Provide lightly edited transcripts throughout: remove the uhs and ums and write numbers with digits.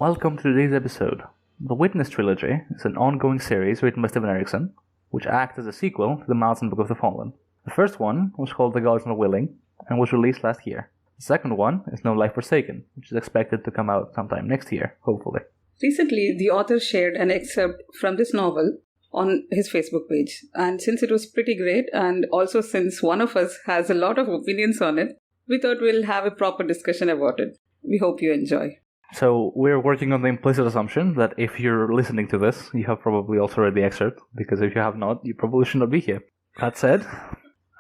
Welcome to today's episode. The Witness trilogy is an ongoing series written by Steven Erikson, which acts as a sequel to the Malazan Book of the Fallen. The first one was called The Gods Not Willing, and was released last year. The second one is No Life Forsaken, which is expected to come out sometime next year, hopefully. Recently, the author shared an excerpt from this novel on his Facebook page. And since it was pretty great, and also since one of us has a lot of opinions on it, we thought we'll have a proper discussion about it. We hope you enjoy. So we're working on the implicit assumption that if you're listening to this, you have probably also read the excerpt, because if you have not, you probably should not be here. That said,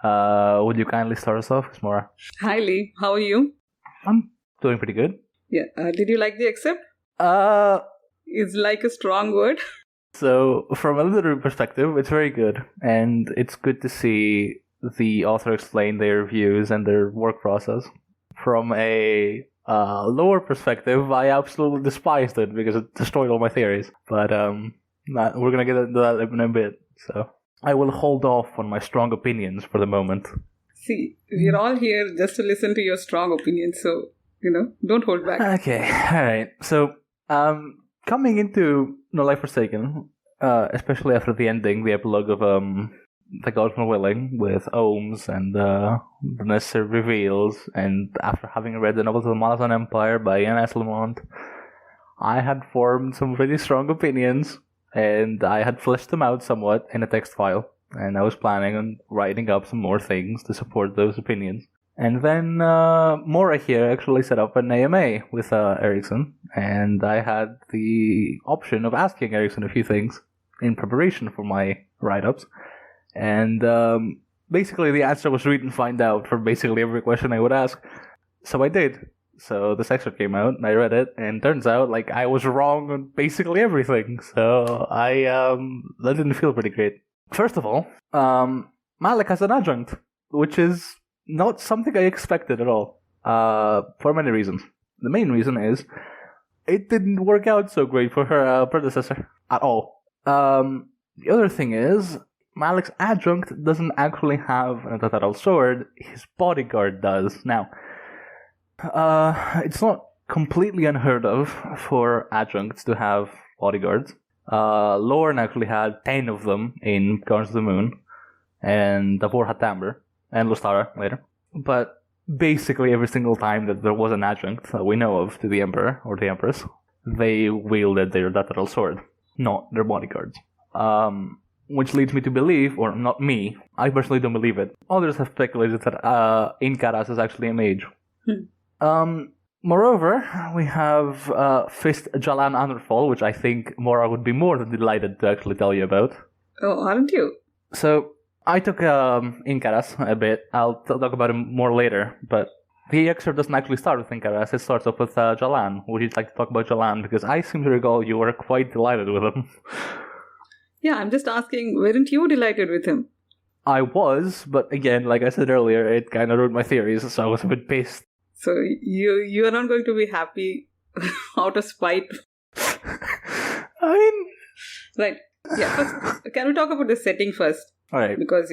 would you kindly start us off, Mora? Hi Lee, how are you? I'm doing pretty good. Yeah, did you like the excerpt? It's like a strong word. So, from a literary perspective, it's very good, and it's good to see the author explain their views and their work process. From a lower perspective, I absolutely despised it because it destroyed all my theories. But we're gonna get into that in a bit. So I will hold off on my strong opinions for the moment. See, we're all here just to listen to your strong opinions, so don't hold back. Okay, all right. So coming into No Life Forsaken, especially after the ending, the epilogue of The Gods Not Willing, with Ohms and the necessary reveals, and after having read the novels of the Malazan Empire by Ian S. Lamont, I had formed some pretty strong opinions, and I had fleshed them out somewhat in a text file, and I was planning on writing up some more things to support those opinions. And then Mora here actually set up an AMA with Erikson, and I had the option of asking Erikson a few things in preparation for my write-ups. And basically the answer was read and find out for basically every question I would ask. So I did. So this excerpt came out, and I read it, and turns out I was wrong on basically everything. So that didn't feel pretty great. First of all, Malik has an adjunct, which is not something I expected at all, for many reasons. The main reason is it didn't work out so great for her predecessor at all. The other thing is, Malik's adjunct doesn't actually have an Tataral sword, his bodyguard does. Now, it's not completely unheard of for adjuncts to have bodyguards. Lorne actually had 10 of them in Guardians of the Moon, and Davor had Tamber, and Lustara later. But basically every single time that there was an adjunct that we know of to the Emperor or the Empress, they wielded their Tataral sword, not their bodyguards. Which leads me to believe, or not me, I personally don't believe it. Others have speculated that Inkaras is actually a mage. Moreover, we have Fist Jalan Underfall, which I think Mora would be more than delighted to actually tell you about. Oh, aren't you? So, I took Inkaras a bit. I'll talk about him more later, but the excerpt doesn't actually start with Inkaras, it starts off with Jalan. Would you like to talk about Jalan? Because I seem to recall you were quite delighted with him. Yeah, I'm just asking, weren't you delighted with him? I was, but again, like I said earlier, it kind of ruined my theories, so I was a bit pissed. So you are not going to be happy out of spite? I mean... Right. Yeah, first, can we talk about the setting first? Alright. Because,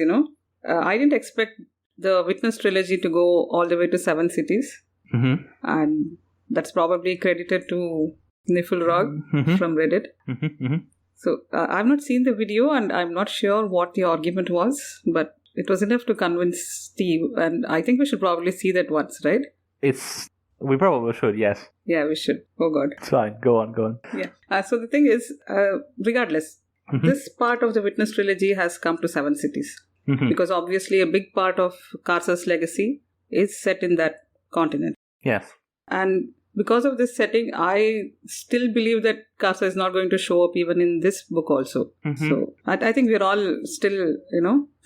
I didn't expect the Witness trilogy to go all the way to 7 cities. Mm-hmm. And that's probably credited to Niflrog from Reddit. Mm-hmm. So, I've not seen the video and I'm not sure what the argument was, but it was enough to convince Steve, and I think we should probably see that once, right? We probably should, yes. Yeah, we should. Oh God. It's fine, go on. Yeah. So the thing is, regardless, this part of the Witness trilogy has come to 7 cities. Because obviously a big part of Karsa's legacy is set in that continent. Yes. And because of this setting, I still believe that Karsa is not going to show up even in this book also. So I think we're all still,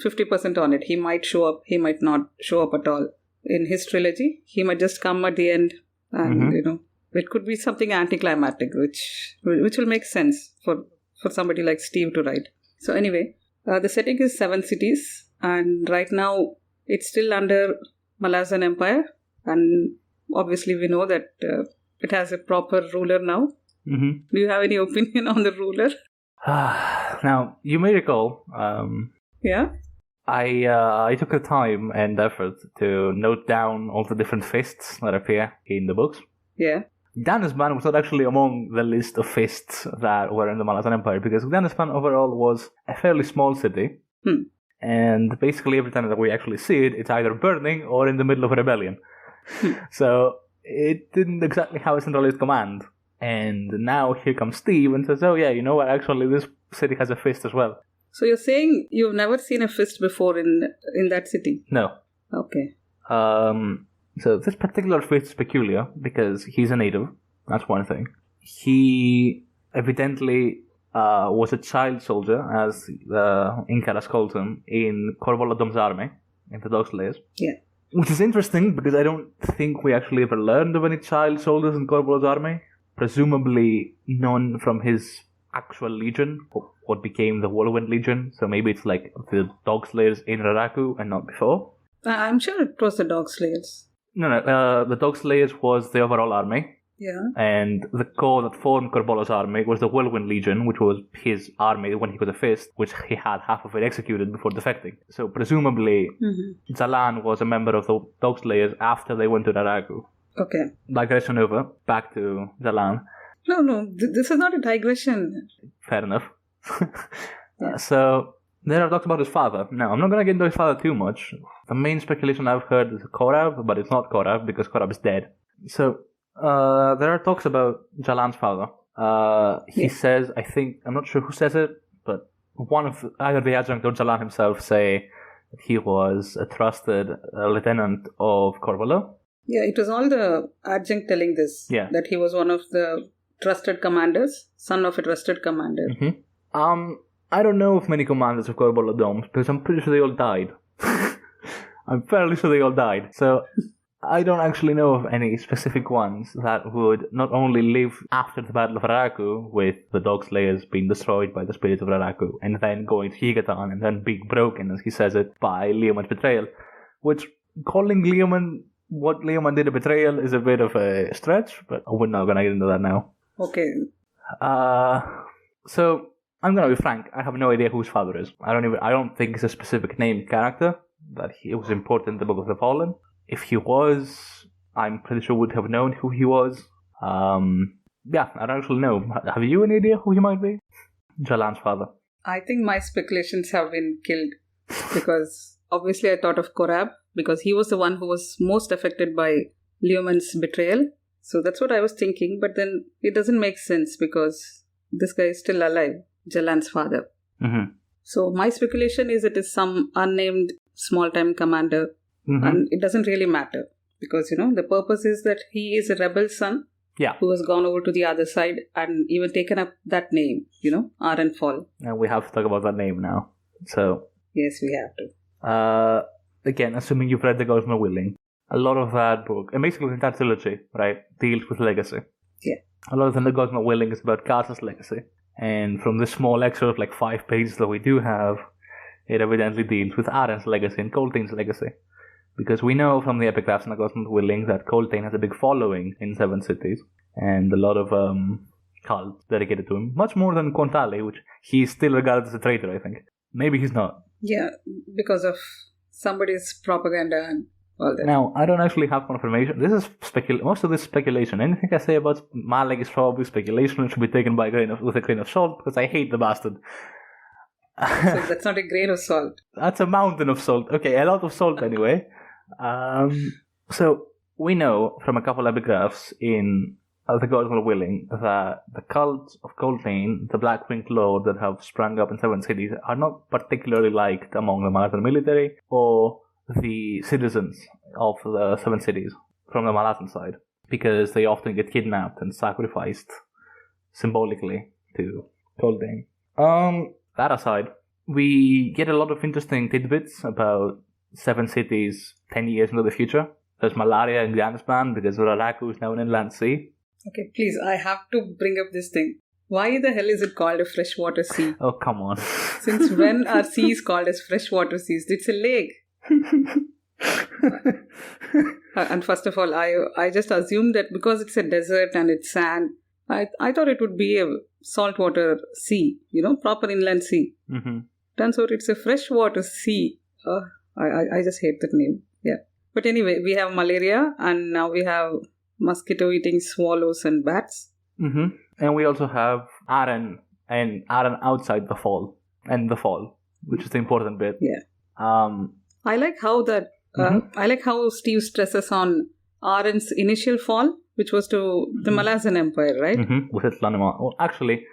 50% on it. He might show up, he might not show up at all. In his trilogy, he might just come at the end and, it could be something anticlimactic, which will make sense for somebody like Steve to write. So anyway, the setting is 7 cities, and right now it's still under Malazan Empire, and obviously we know that it has a proper ruler now. Do you have any opinion on the ruler? Now, you may recall, yeah? I took the time and effort to note down all the different fists that appear in the books. Yeah. Gdanispan was not actually among the list of fists that were in the Malasan Empire, because Gdanispan overall was a fairly small city. And basically every time that we actually see it, it's either burning or in the middle of a rebellion. So it didn't exactly have a centralized command. And now here comes Steve and says, oh yeah, you know what, actually this city has a fist as well. So you're saying you've never seen a fist before in that city? No. Okay. So this particular fist is peculiar because he's a native. That's one thing. He evidently was a child soldier, as Incaras calls him, in Corvolodom's army, in the Dog Slayers. Yeah. Which is interesting because I don't think we actually ever learned of any child soldiers in Corvolodom's army. Presumably none from his actual legion, what became the Whirlwind Legion. So maybe it's like the Dog Slayers in Raraku and not before. I'm sure it was the Dog Slayers. No, the Dog Slayers was the overall army. Yeah. And the corps that formed Corbolo's army was the Whirlwind Legion, which was his army when he was a fist, which he had half of it executed before defecting. So presumably, Zalan was a member of the Dog Slayers after they went to Raraku. Okay. Digression over. Back to Zalan. No, this is not a digression. Fair enough. So there are talks about his father. Now, I'm not going to get into his father too much. The main speculation I've heard is Korab, but it's not Korab because Korab is dead. So there are talks about Jalan's father. He says, I think, I'm not sure who says it, but either the adjunct or Jalan himself say that he was a trusted lieutenant of Corvolo. Yeah, it was all the adjunct telling this. Yeah. That he was one of the trusted commanders, son of a trusted commander. I don't know of many commanders of Corvolo Domes because I'm pretty sure they all died. I'm fairly sure they all died. So I don't actually know of any specific ones that would not only live after the Battle of Raraku, with the Dog Slayers being destroyed by the spirits of Raraku, and then going to Higatan and then being broken, as he says it, by Leoman's betrayal. Which, calling Leoman what Leoman did a betrayal is a bit of a stretch, but we're not going to get into that now. Okay. So I'm going to be frank. I have no idea who his father is. I don't think it's a specific named character that he was important in the Book of the Fallen. If he was, I'm pretty sure would have known who he was. Yeah, I don't actually know. Have you any idea who he might be? Jalan's father. I think my speculations have been killed because obviously I thought of Korab because he was the one who was most affected by Leoman's betrayal. So that's what I was thinking, but then it doesn't make sense because this guy is still alive, Jalan's father. So my speculation is it is some unnamed small-time commander, and it doesn't really matter because, the purpose is that he is a rebel son who has gone over to the other side and even taken up that name, Arenfall. And we have to talk about that name now. So yes, we have to. Again, assuming you've read The Ghost of Willing, a lot of that book, and basically the entire trilogy, right, deals with legacy. Yeah. A lot of the Ghost of Willing is about Karsa's legacy. And from this small excerpt, like 5 pages that we do have, it evidently deals with Aren's legacy and Coltane's legacy. Because we know from the epigraphs in The Ghost of Willing that Coltane has a big following in 7 cities, and a lot of cults dedicated to him. Much more than Kontali, which he's still regarded as a traitor, I think. Maybe he's not. Yeah, because of somebody's propaganda and all that. Now, I don't actually have confirmation. This is most of this speculation. Anything I say about Malek is probably speculation and should be taken with a grain of salt, because I hate the bastard. So that's not a grain of salt. That's a mountain of salt. Okay, a lot of salt anyway. So we know from a couple of epigraphs in The Gods of Willing that the cult of Coltane, the Black-Winged Lord that have sprung up in 7 cities, are not particularly liked among the Malatan military or the citizens of the 7 cities from the Malatan side, because they often get kidnapped and sacrificed symbolically to Coltane. That aside, we get a lot of interesting tidbits about 7 cities 10 years into the future. There's malaria in Gdanispan because Raraku is now an inland sea. Okay, please, I have to bring up this thing. Why the hell is it called a freshwater sea? Oh, come on. Since when are seas called as freshwater seas? It's a lake. And first of all, I just assumed that because it's a desert and it's sand, I thought it would be a saltwater sea, proper inland sea. Turns out it's a freshwater sea. I just hate that name. Yeah. But anyway, we have malaria and now we have mosquito-eating swallows and bats. Mm-hmm. And we also have Aaron outside the fall, which is the important bit. Yeah. I like how Steve stresses on Aaron's initial fall, which was to the Malayan Empire, right? Mm-hmm. With its Lanima. Well, actually,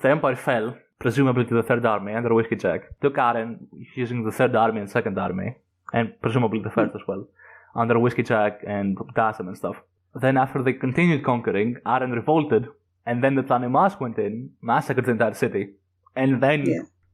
the empire fell, presumably to the Third Army under Whiskey Jack. Took Aaron using the Third Army and Second Army, and presumably the First as well, under Whiskey Jack and Dassam and stuff. Then after they continued conquering, Aaron revolted, and then the Tanimas went in, massacred the entire city, and then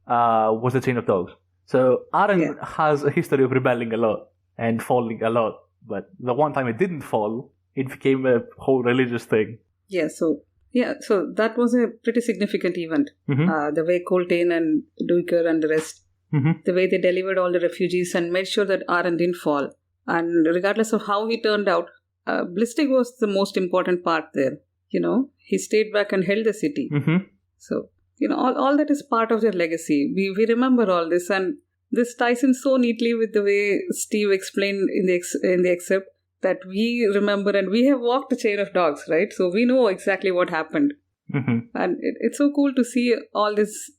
was the Chain of Dogs. So Aaron has a history of rebelling a lot and falling a lot, but the one time it didn't fall, it became a whole religious thing. So that was a pretty significant event. Mm-hmm. The way Coltrane and Duiker and the rest, the way they delivered all the refugees and made sure that Aaron didn't fall. And regardless of how he turned out, Blistig was the most important part there. He stayed back and held the city. Mm-hmm. So, all that is part of their legacy. We remember all this, and this ties in so neatly with the way Steve explained in the excerpt that we remember, and we have walked the chain of dogs, right? So we know exactly what happened. Mm-hmm. And it's so cool to see all these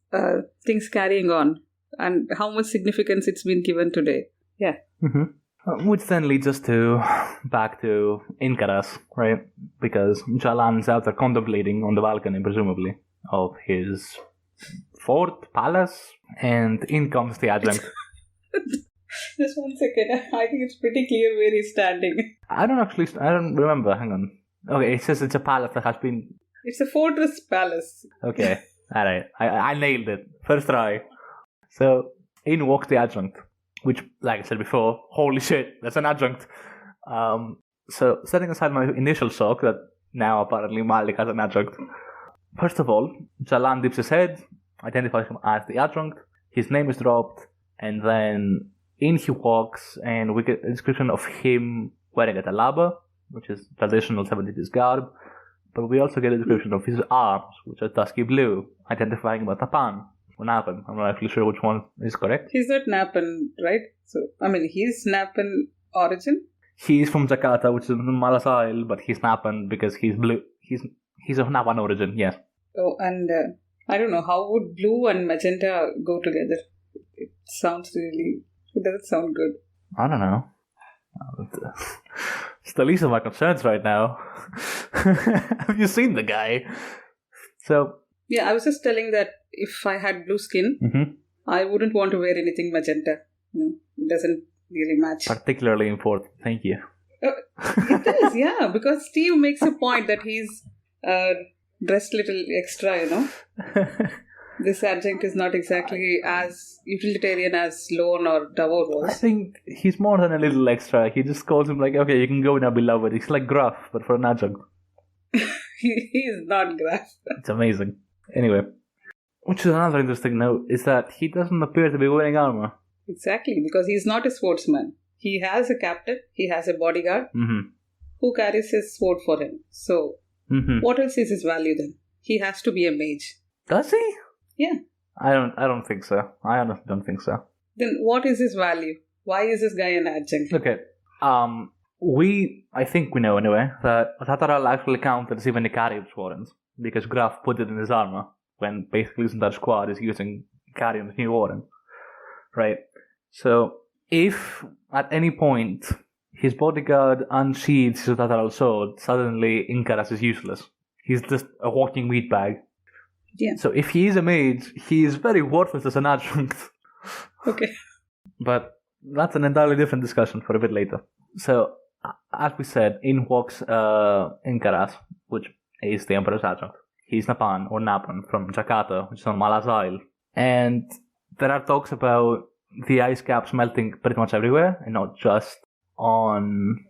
things carrying on and how much significance it's been given today. Yeah. Mm-hmm. Which then leads us back to Incaras, right? Because Jalan's out there contemplating on the balcony, presumably, of his fort, palace, and in comes the adjunct. Just 1 second. I think it's pretty clear where he's standing. I don't remember. Hang on. Okay, it says it's a palace that has been... It's a fortress palace. Okay, alright. I nailed it. First try. So, in walks the adjunct, which, like I said before, holy shit, that's an adjunct. So, setting aside my initial shock that now apparently Malik has an adjunct. First of all, Jalan dips his head, identifies him as the adjunct, his name is dropped, and then in he walks, and we get a description of him wearing a talaba, which is traditional 70s garb, but we also get a description of his arms, which are dusky blue, identifying him as Tapan, or Napan. I'm not actually sure which one is correct. He's not Napan, right? So, he's Napan origin? He's from Jakarta, which is Malas Isle, but he's Napan because he's blue. He's of Napan origin, yes. Oh, and I don't know, how would blue and magenta go together? It doesn't sound good. I don't know. It's the least of my concerns right now. Have you seen the guy? So... Yeah, I was just telling that if I had blue skin, I wouldn't want to wear anything magenta. It doesn't really match. Particularly important. Thank you. It is, yeah, because Steve makes a point that he's dressed little extra, This adjunct is not exactly as utilitarian as Lone or Davor was. I think he's more than a little extra. He just calls him like, okay, you can go now, beloved. He's like Gruff, but for an adjunct. He is not Gruff. It's amazing. Anyway, which is another interesting note, is that he doesn't appear to be wearing armor. Exactly, because he's not a swordsman. He has a captain, he has a bodyguard who carries his sword for him. So, what else is his value then? He has to be a mage. Does he? Yeah. I don't think so. I honestly don't think so. Then what is his value? Why is this guy an adjunct? Okay. I think we know anyway that Tataral actually counted as even Icarion's warrants because Graf put it in his armor when basically his entire squad is using Icarion's new warrant. Right? So, if at any point his bodyguard unsheathes his Tataral sword, suddenly Incaras is useless. He's just a walking meat bag. Yeah. So if he is a mage, he is very worthless as an adjunct. Okay. But that's an entirely different discussion for a bit later. So, as we said, in walks Incaras, which is the Emperor's adjunct. He's Napan or Napan from Jakarta, which is on Malas Isle. And there are talks about the ice caps melting pretty much everywhere, and not just on...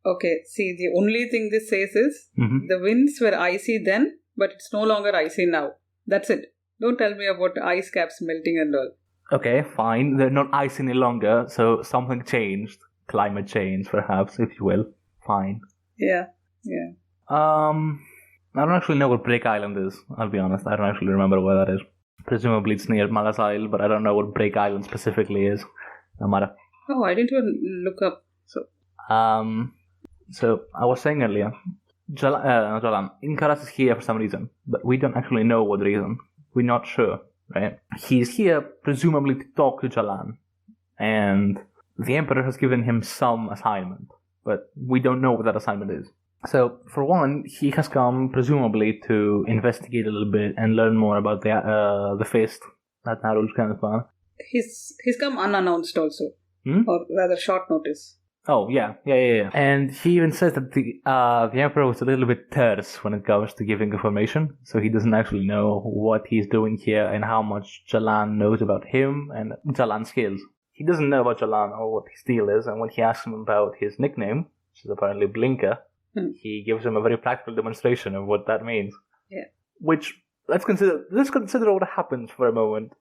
Okay, see, the only thing this says is the winds were icy then, but it's no longer icy now. That's it. Don't tell me about ice caps melting and all. Okay, fine. They're not ice any longer, so something changed. Climate change, perhaps, if you will. Fine. Yeah. I don't actually know what Break Island is, I'll be honest. I don't actually remember where that is. Presumably it's near Malas Isle, but I don't know what Break Island specifically is. No matter. Oh, I didn't even look up. So. So I was saying earlier, Inkaras is here for some reason, but we don't actually know what reason. We're not sure, right? He's here presumably to talk to Jalan, and the Emperor has given him some assignment, but we don't know what that assignment is. So, for one, he has come presumably to investigate a little bit and learn more about the fist that Narul's kind of plan. He's come unannounced also, or rather short notice. Oh, yeah. And he even says that the Emperor was a little bit terse when it comes to giving information, so he doesn't actually know what he's doing here and how much Jalan knows about him and Jalan's skills. He doesn't know about Jalan or what his deal is, and when he asks him about his nickname, which is apparently Blinker, he gives him a very practical demonstration of what that means. Yeah. Which, let's consider what happens for a moment.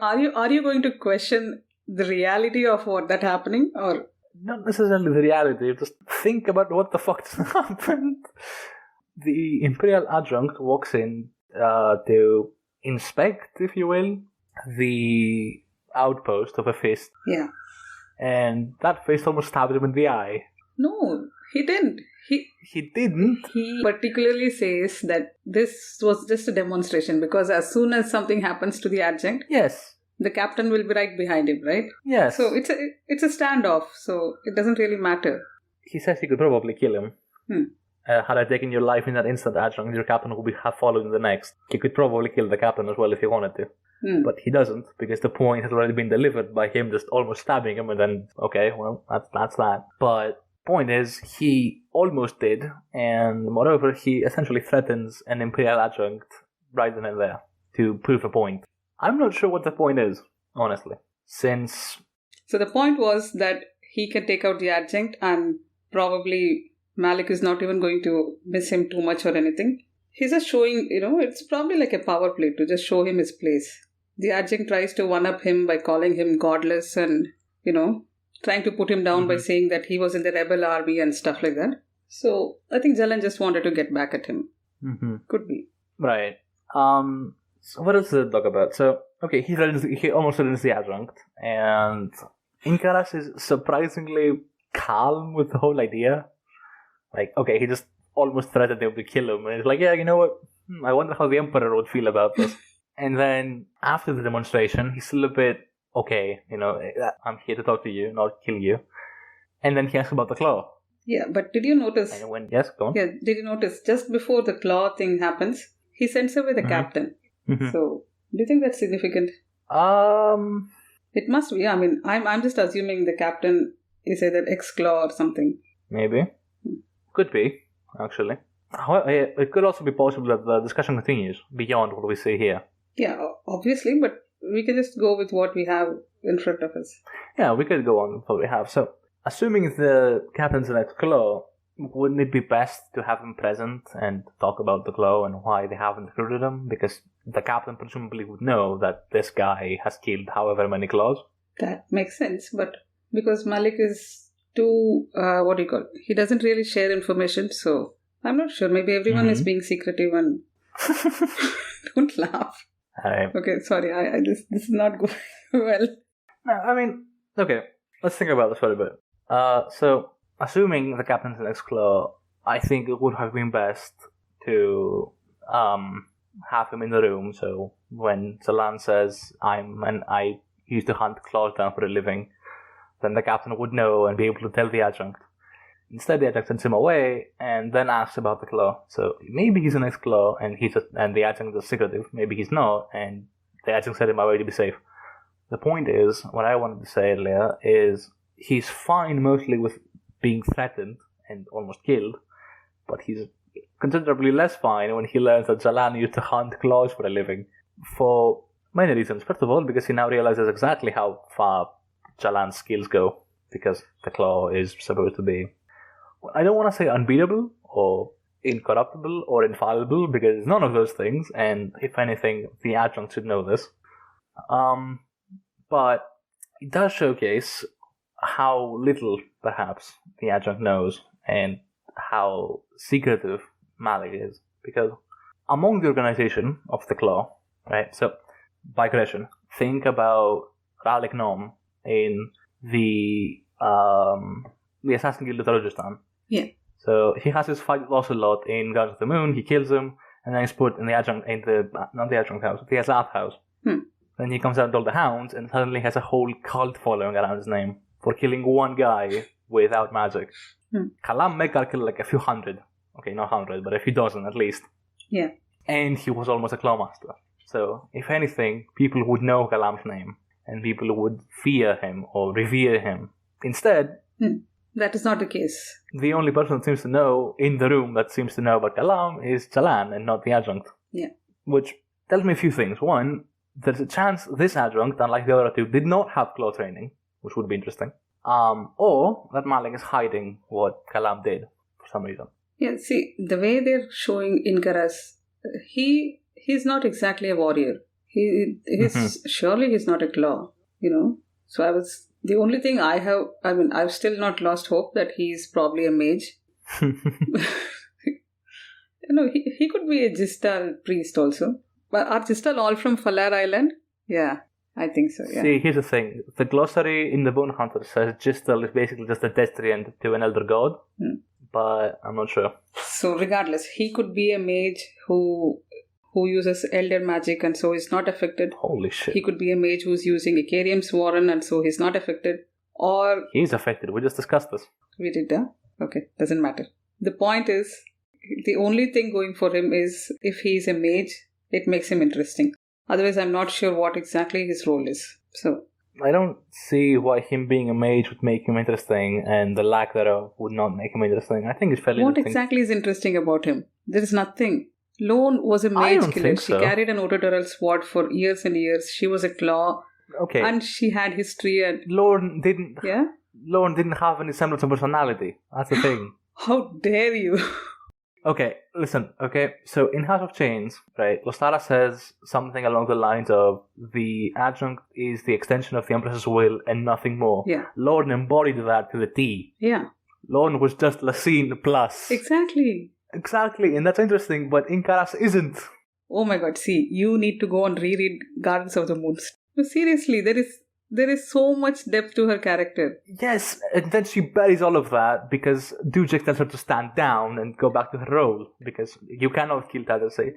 Are you going to question the reality of what that happening, or... Not necessarily the reality, just think about what the fuck just happened. The Imperial Adjunct walks in to inspect, if you will, the outpost of a fist. Yeah. And that fist almost stabbed him in the eye. No, he didn't. He didn't? He particularly says that this was just a demonstration because as soon as something happens to the adjunct... Yes. The captain will be right behind him, right? Yes. So it's a standoff, so it doesn't really matter. He says he could probably kill him. Had I taken your life in that instant, Adjunct, your captain would have followed in the next. He could probably kill the captain as well if he wanted to. But he doesn't, because the point has already been delivered by him just almost stabbing him, and then, okay, well, that's that. But point is, he almost did, and moreover, he essentially threatens an Imperial Adjunct right then and there to prove a point. I'm not sure what the point is, honestly. So the point was that he can take out the adjunct and probably Malik is not even going to miss him too much or anything. He's just showing, it's probably like a power play to just show him his place. The adjunct tries to one-up him by calling him godless and, trying to put him down by saying that he was in the rebel army and stuff like that. So I think Jalan just wanted to get back at him. Could be. Right. So what else did it talk about? So, okay, he almost threatens the adjunct, and Inkaras is surprisingly calm with the whole idea. Like, okay, he just almost threatened him to kill him, and he's like, yeah, you know what? I wonder how the Emperor would feel about this. And then, after the demonstration, he's still a bit, okay, I'm here to talk to you, not kill you. And then he asks about the claw. Yeah, but did you notice... Yes, go on. Yeah, did you notice, just before the claw thing happens, he sends away the captain. So, do you think that's significant? It must be. I mean, I'm just assuming the captain is either ex-claw or something. Maybe. Could be, actually. It could also be possible that the discussion continues beyond what we see here. Yeah, obviously, but we can just go with what we have in front of us. Yeah, we could go on with what we have. So, assuming the captain's an ex-claw, wouldn't it be best to have him present and talk about the claw and why they haven't recruited him? Because the captain presumably would know that this guy has killed however many claws. That makes sense, but because Malik is too, he doesn't really share information, so I'm not sure. Maybe everyone is being secretive and... Don't laugh. Okay, sorry, this is not going well. No, I mean, okay, let's think about this for a bit. So... Assuming the captain's an ex-claw, I think it would have been best to have him in the room. So when Jalan says, I used to hunt claws down for a living, then the captain would know and be able to tell the adjunct. Instead, the adjunct sends him away and then asks about the claw. So maybe he's an ex-claw and the adjunct is secretive. Maybe he's not, and the adjunct sent him away to be safe. The point is, what I wanted to say earlier is he's fine mostly with being threatened and almost killed, but he's considerably less fine when he learns that Jalan used to hunt claws for a living. For many reasons. First of all, because he now realizes exactly how far Jalan's skills go, because the claw is supposed to be, I don't want to say unbeatable or incorruptible or infallible, because it's none of those things, and if anything, the adjunct should know this. But it does showcase how little, perhaps, the adjunct knows and how secretive Malik is. Because among the organization of the Claw, right, so, digression, think about Ralik Nom in the Assassin Guild of Rajasthan. Yeah. So he has his fight with Ocelot in Guardians of the Moon. He kills him, and then he's put in the not the adjunct house, the Azathe house. Then he comes out with all the hounds, and suddenly has a whole cult following around his name for killing one guy without magic. Kalam Mekar killed like a few hundred. Okay, not 100, but a few dozen at least. Yeah. And he was almost a clawmaster. So, if anything, people would know Kalam's name, and people would fear him or revere him. Instead, that is not the case. The only person that seems to know in the room that seems to know about Kalam is Jalan and not the adjunct. Yeah. Which tells me a few things. One, there's a chance this adjunct, unlike the other two, did not have claw training, which would be interesting. Or that Malik is hiding what Kalam did for some reason. Yeah, see, the way they're showing Inkaras, he's not exactly a warrior. Surely he's not a claw, So the only thing I've still not lost hope that he's probably a mage. He could be a Gistal priest also. But are Gistal all from Falar Island? Yeah, I think so, yeah. See, here's the thing. The glossary in the Bone Hunter says Gistal is basically just a destriant to an elder god. But I'm not sure. So regardless, he could be a mage who uses elder magic and so is not affected. Holy shit. He could be a mage who's using Icarium's Warren and so he's not affected. Or... He's affected. We just discussed this. We did that? Okay, doesn't matter. The point is, the only thing going for him is if he's a mage, it makes him interesting. Otherwise, I'm not sure what exactly his role is. So... I don't see why him being a mage would make him interesting and the lack thereof would not make him interesting. I think it's fairly interesting. What exactly is interesting about him? There is nothing. Lone was a mage killer. She carried an Otodoral sword for years and years. She was a claw. Okay. And she had history. And Lorne didn't have any semblance of personality. That's the thing. How dare you? Okay, listen, okay, so in House of Chains, right, Lostara says something along the lines of the adjunct is the extension of the Empress's will and nothing more. Yeah. Lorne embodied that to the T. Yeah. Lorne was just Laseen plus. Exactly, and that's interesting, but Inkaras isn't. Oh my god, see, you need to go and reread Gardens of the Moon. No, seriously, there is so much depth to her character. Yes, and then she buries all of that because Dujek tells her to stand down and go back to her role because you cannot kill Tadase.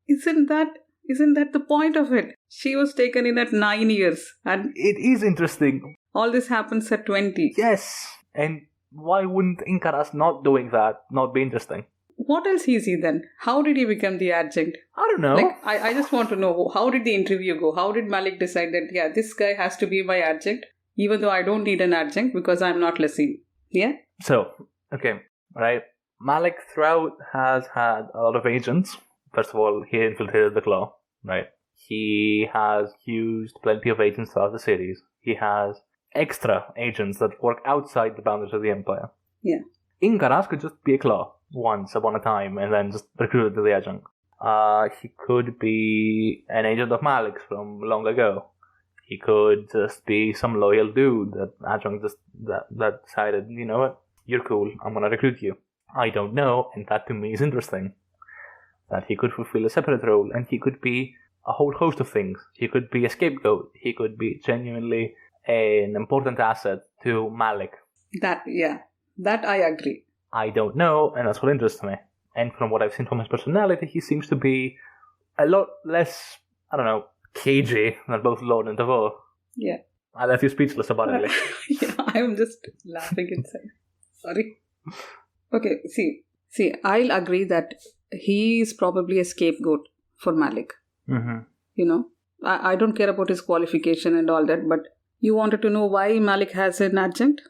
Isn't that the point of it? She was taken in at 9 years. And it is interesting. All this happens at 20. Yes, and why wouldn't Inkaras not doing that not be interesting? What else is he then? How did he become the adjunct? I don't know. I just want to know, how did the interview go? How did Malik decide that, yeah, this guy has to be my adjunct, even though I don't need an adjunct because I'm not Laseen? Yeah? So, okay, right. Malik throughout has had a lot of agents. First of all, he infiltrated the Claw, right? He has used plenty of agents throughout the series. He has extra agents that work outside the boundaries of the Empire. Yeah. Inkaras could just be a Claw once upon a time and then just recruited to the adjunct. He could be an agent of Malik's from long ago. He could just be some loyal dude that adjunct just that decided, you know what, you're cool, I'm gonna recruit you. I don't know, and that to me is interesting. That he could fulfill a separate role, and he could be a whole host of things. He could be a scapegoat. He could be genuinely an important asset to Malik. That I agree. I don't know, and that's what interests me. And from what I've seen from his personality, he seems to be a lot less, I don't know, cagey than both Lord and Devore. Yeah. I left you speechless about it. Yeah, I'm just laughing inside. Sorry. Okay, see, I'll agree that he is probably a scapegoat for Malik. Mm-hmm. You know, I don't care about his qualification and all that, but you wanted to know why Malik has an adjunct?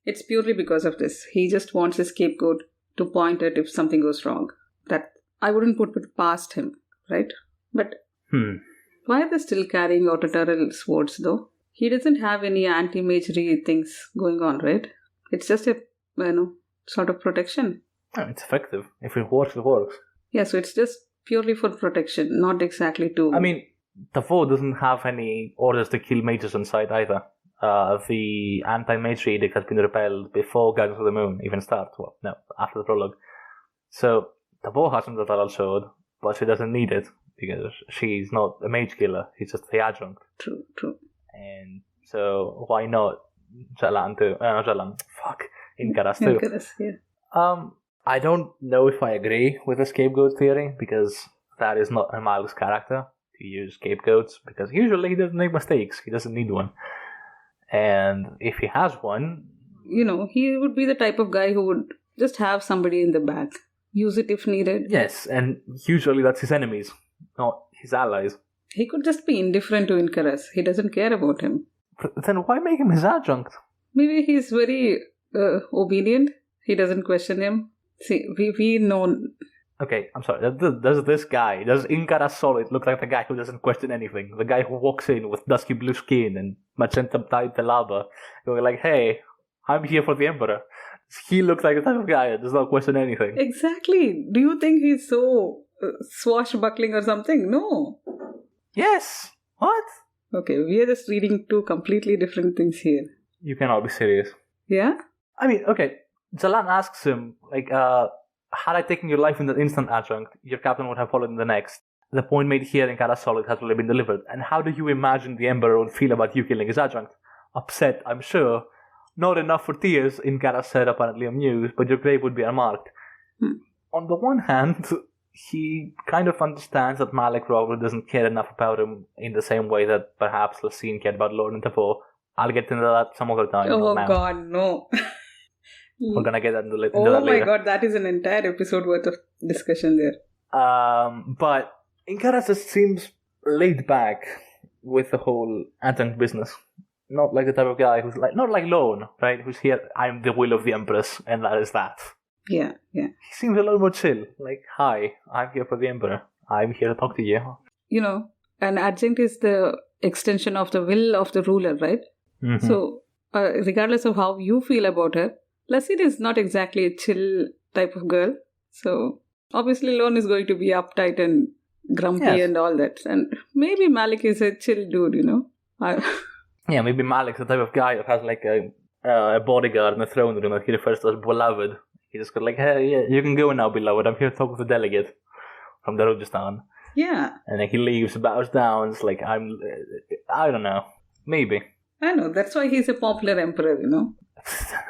It's purely because of this. He just wants a scapegoat to point at if something goes wrong. That I wouldn't put it past him, right? But why are they still carrying Otodoral swords though? He doesn't have any anti-magery things going on, right? It's just a, sort of protection. Oh, it's effective. If it works, it works. Yeah, so it's just purely for protection, not exactly to... I mean, Devore doesn't have any orders to kill mages on site either. The anti-mage edict has been repelled before Guardians of the Moon even starts. Well, no, after the prologue. So, Devore has an Otodoral sword, but she doesn't need it because she's not a mage killer. She's just the adjunct. True. And so, why not Jalan too? Not Jalan. Fuck. Inkaras too. Inkaras, yeah. I don't know if I agree with the scapegoat theory, because that is not Malik's character to use scapegoats, because usually he doesn't make mistakes. He doesn't need one. And if he has one... he would be the type of guy who would just have somebody in the back. Use it if needed. Yes, and usually that's his enemies, not his allies. He could just be indifferent to Incarus. He doesn't care about him. But then why make him his adjunct? Maybe he's very obedient. He doesn't question him. See, we know... Okay, I'm sorry. Does this guy, does Incarus Solid look like the guy who doesn't question anything? The guy who walks in with dusky blue skin and magenta dyed palaba, going like, hey, I'm here for the Emperor. He looks like the type of guy that does not question anything. Exactly. Do you think he's so swashbuckling or something? No. Yes. What? Okay, we are just reading two completely different things here. You cannot be serious. Yeah? I mean, okay. Zalan asks him, like, had I taken your life in the instant adjunct, your captain would have followed in the next. The point made here in Kara Solid has already been delivered. And how do you imagine the Emperor would feel about you killing his adjunct? Upset, I'm sure. Not enough for tears, Incarus said, apparently amused, but your grave would be unmarked. On the one hand, he kind of understands that Malik probably doesn't care enough about him in the same way that perhaps Laseen cared about Lord Interpol. I'll get into that some other time. Oh God, no. We're gonna get into that Oh my later. God, that is an entire episode worth of discussion there. But Incarus just seems laid back with the whole adjunct business. Not like the type of guy who's like, not like Lone, right? Who's here, I'm the will of the Empress, and that is that. Yeah. He seems a little more chill. Like, hi, I'm here for the Emperor. I'm here to talk to you. An adjunct is the extension of the will of the ruler, right? Mm-hmm. So, regardless of how you feel about her, Laseen is not exactly a chill type of girl. So, obviously Lone is going to be uptight and grumpy and all that. And maybe Malik is a chill dude, Yeah, maybe Malik's the type of guy who has like a bodyguard in the throne room that he refers to as beloved. He just goes like, hey, yeah, you can go now, beloved. I'm here to talk with the delegate from the Rajasthan. Yeah. And then he leaves, bows down. It's like, I don't know. Maybe. I know. That's why he's a popular emperor,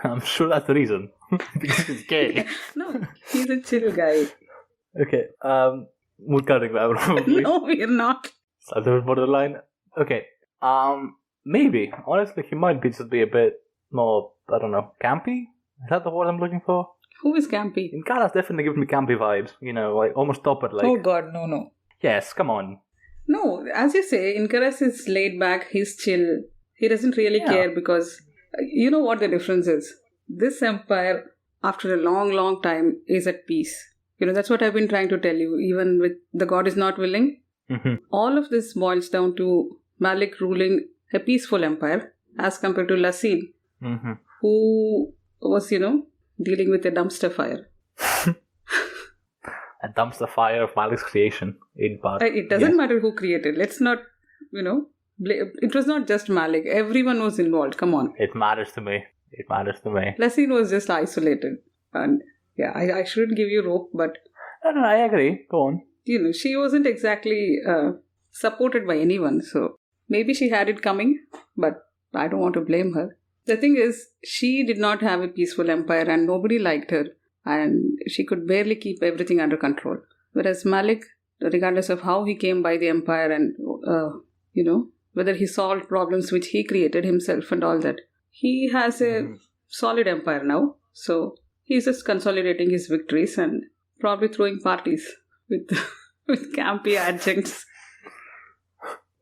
I'm sure that's the reason. Because he's gay. No, he's a chill guy. Okay, we're cutting that probably. No, we're not. Is that the borderline? Okay, maybe. Honestly, he might just be a bit more, I don't know, campy? Is that the word I'm looking for? Who is campy? Incarus definitely gives me campy vibes. Like almost topper like. Oh God, no. Yes, come on. No, as you say, Incarus is laid back, he's chill. He doesn't really care because you know what the difference is? This empire, after a long, long time, is at peace. That's what I've been trying to tell you, even with the God is not willing. Mm-hmm. All of this boils down to Malik ruling a peaceful empire as compared to Laseen, who was, dealing with a dumpster fire. A dumpster fire of Malik's creation, in part. It doesn't matter who created. Let's not, it was not just Malik. Everyone was involved. Come on. It matters to me. Laseen was just isolated. And I shouldn't give you rope, but... No, I agree. Go on. She wasn't exactly supported by anyone. So maybe she had it coming, but I don't want to blame her. The thing is, she did not have a peaceful empire and nobody liked her. And she could barely keep everything under control. Whereas Malik, regardless of how he came by the empire and, whether he solved problems which he created himself and all that, he has a solid empire now. So he's just consolidating his victories and probably throwing parties with campy adjuncts.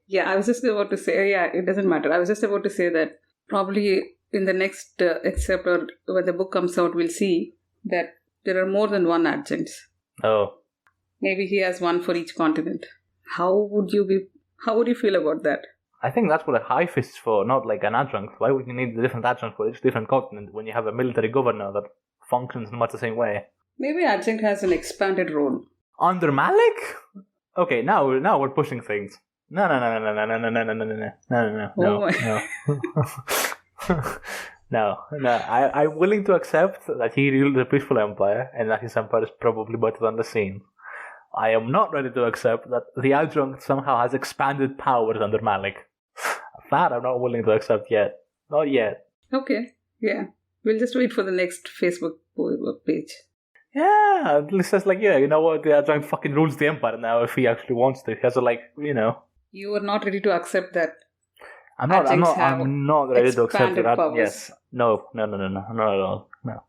Yeah, I was just about to say, it doesn't matter. I was just about to say that probably in the next excerpt or when the book comes out, we'll see that there are more than one adjuncts. Oh. Maybe he has one for each continent. How would you feel about that? I think that's what a high fist is for, not like an adjunct. Why would you need a different adjunct for each different continent when you have a military governor that functions in much the same way? Maybe adjunct has an expanded role. Under Malik? Okay, now we're pushing things. No. No. I'm willing to accept that he ruled a peaceful empire and that his empire is probably better than the scene. I am not ready to accept that the adjunct somehow has expanded powers under Malik. That I'm not willing to accept yet. Not yet. Okay, yeah. We'll just wait for the next Facebook page. Yeah, it's just like, you know what, Ajahn fucking rules the Empire now if he actually wants to. He has to, like, You are not ready to accept that. I'm not ready to accept that. Powers. Yes. No, not at all. No.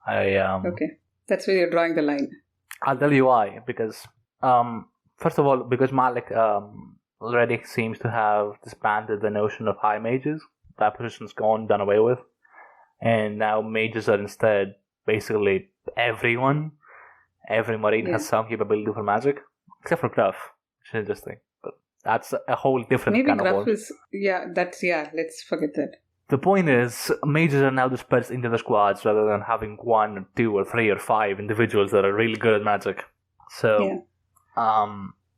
Okay. That's where you're drawing the line. I'll tell you why. Because, first of all, because Malik already seems to have disbanded the notion of high mages. That position's gone, done away with. And now mages are instead basically everyone. Every Marine has some capability for magic. Except for Gruff, which is interesting. But that's a whole different Maybe kind Gruff of world. Let's forget that. The point is, mages are now dispersed into the squads rather than having 1 or 2 or 3 or 5 individuals that are really good at magic. So,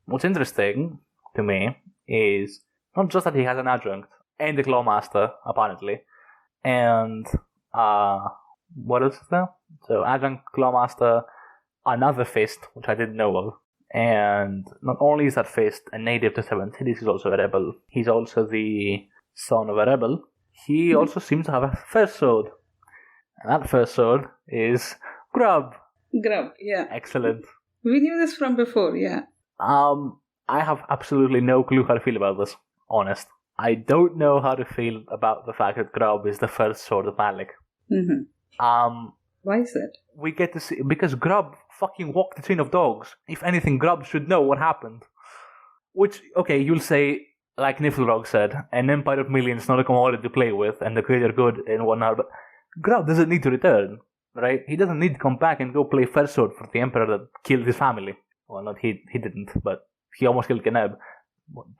what's interesting to me is not just that he has an adjunct and the Clawmaster, apparently, and what else is there? So, adjunct, Clawmaster, another fist, which I didn't know of. And not only is that fist a native to 7 cities, he's also a rebel. He's also the son of a rebel. He also seems to have a first sword. And that first sword is Grub. Grub, yeah. Excellent. We knew this from before, yeah. I have absolutely no clue how to feel about this, honest. I don't know how to feel about the fact that Grub is the first sword of Malik. Mm-hmm. Why is that? We get to see, because Grub fucking walked the chain of dogs. If anything, Grub should know what happened. Which, okay, you'll say, like Niflrog said, an empire of millions, not a commodity to play with, and the greater good and whatnot, but Grub doesn't need to return, right? He doesn't need to come back and go play first sword for the emperor that killed his family. Well, not he didn't, but he almost killed Keneb.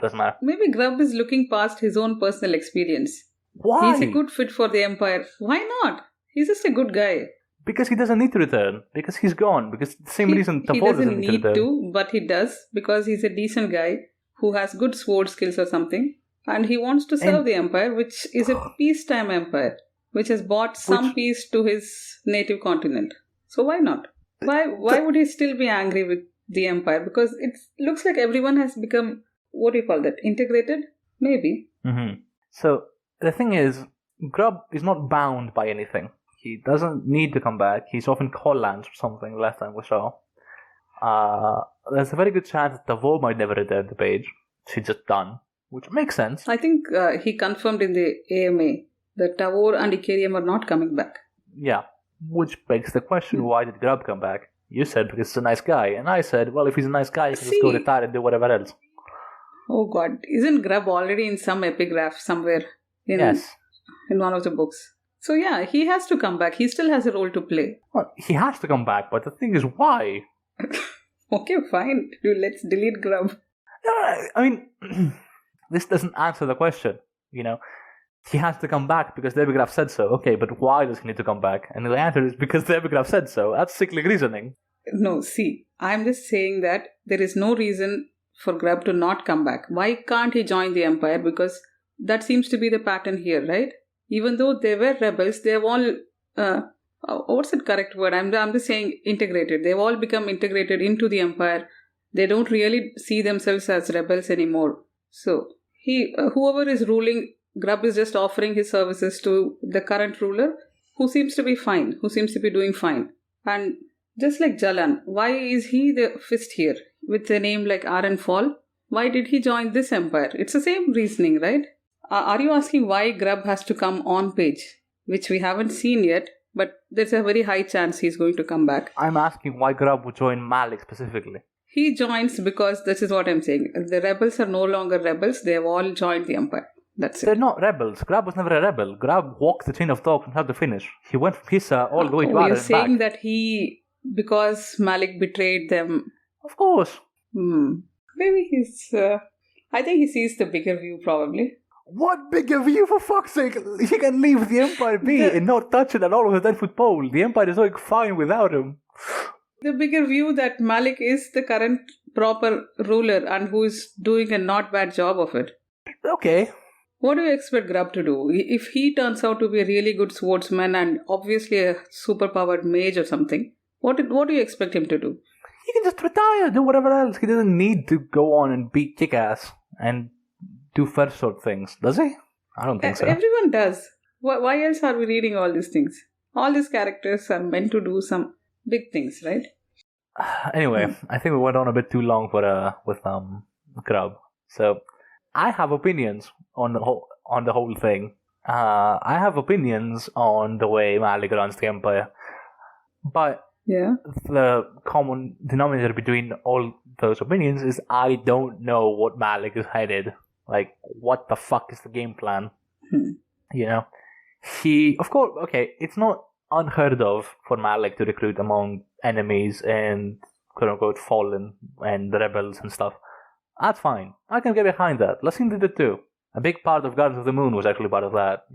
Doesn't matter. Maybe Grub is looking past his own personal experience. Why? He's a good fit for the empire. Why not? He's just a good guy. Because he doesn't need to return. Because he's gone. Because the same reason Tavor doesn't need to, but he does. Because he's a decent guy who has good sword skills or something. And he wants to serve the empire, which is a peacetime empire. Which has brought some peace to his native continent. So why not? Why would he still be angry with the empire? Because it looks like everyone has become, what do you call that, integrated? Maybe. Mm-hmm. So the thing is, Grub is not bound by anything. He doesn't need to come back. He's off in Collands or something, last time we saw. There's a very good chance that Tavor might never return the page. She's just done, which makes sense. I think he confirmed in the AMA that Tavor and Icarium are not coming back. Yeah, which begs the question, why did Grub come back? You said because he's a nice guy, and I said, well, if he's a nice guy, he can just go retire and do whatever else. Oh god, isn't Grub already in some epigraph somewhere? Yes. In one of the books. So yeah, he has to come back. He still has a role to play. Well, he has to come back, but the thing is, why? Okay, fine. Let's delete Grub. No, I mean, this doesn't answer the question, you know. He has to come back because the epigraph said so. Okay, but why does he need to come back? And the answer is because the epigraph said so. That's cyclic reasoning. No, see, I'm just saying that there is no reason for Grub to not come back. Why can't he join the empire? Because that seems to be the pattern here, right? Even though they were rebels, they've all, what's the correct word? I'm just saying integrated. They've all become integrated into the empire. They don't really see themselves as rebels anymore. So, whoever is ruling, Grub is just offering his services to the current ruler, who seems to be fine, who seems to be doing fine. And just like Jalan, why is he the fist here? With a name like Arenfall, why did he join this empire? It's the same reasoning, right? Are you asking why Grub has to come on page? Which we haven't seen yet, but there's a very high chance he's going to come back. I'm asking why Grub would join Malik specifically. He joins because this is what I'm saying. The rebels are no longer rebels. They have all joined the empire. That's it. They're not rebels. Grub was never a rebel. Grub walked the chain of dogs from start to finish. He went from Hissa all the way to Ara and back. You're saying that because Malik betrayed them. Of course. Maybe he's... I think he sees the bigger view probably. What bigger view, for fuck's sake? He can leave the empire be and not touch it at all with a 10-foot pole. The empire is doing fine without him. The bigger view that Malik is the current proper ruler and who is doing a not bad job of it. Okay. What do you expect Grub to do? If he turns out to be a really good swordsman and obviously a super-powered mage or something, what do you expect him to do? He can just retire, do whatever else. He doesn't need to go on and beat kick-ass and do first sword things, does he? I don't think so. Everyone does. Why else are we reading all these things? all these characters are meant to do some big things, right? Anyway, I think we went on a bit too long with Grub. So I have opinions on the whole thing. I have opinions on the way Malik runs the Empire, but the common denominator between all those opinions is I don't know what Malik is headed. Like, what the fuck is the game plan? You know, of course, okay, it's not unheard of for Malik to recruit among enemies and quote-unquote fallen and rebels and stuff. That's fine. I can get behind that. Laseen did it too. A big part of Guardians of the Moon was actually part of that,